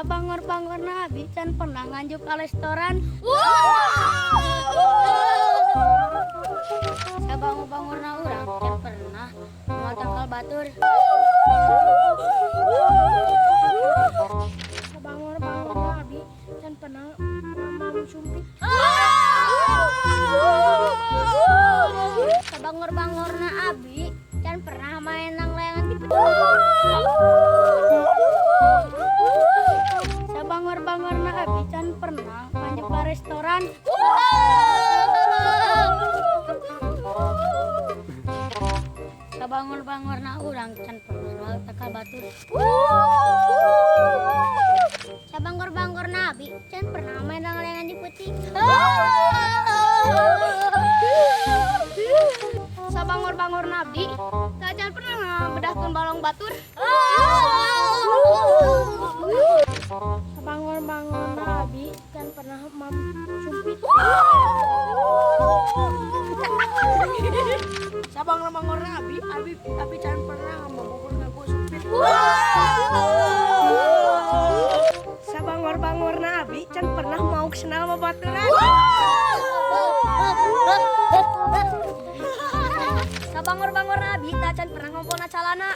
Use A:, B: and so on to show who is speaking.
A: Sabangor-bangor nabi can pernah nganjuk ke restoran. Sabangor-bangor na urang can pernah mau tangkal batur.
B: Sabangor-bangor nabi can pernah mamam sumpit.
A: Sabangor-bangor na abi can pernah main nang layangan di Sabangor-bangor na abi can pernah nganjuk ke restoran. Sabangor-bangor na urang can pernah mau tangkal batur. Sabangor-bangor na abi can pernah main nang layangan di putih. Sabangor-bangor nabi kacan pernah bedahkeun balong batur.
B: Sabangor-bangor nabi can pernah mam sumpit. Sabangor-bangor nabi abi can pernah mabubur ngaku sumpit. Sabangor-bangor nabi can pernah mau kesenal babaturan.
A: Sabangor-bangor nabi can pernah ngompolna calana.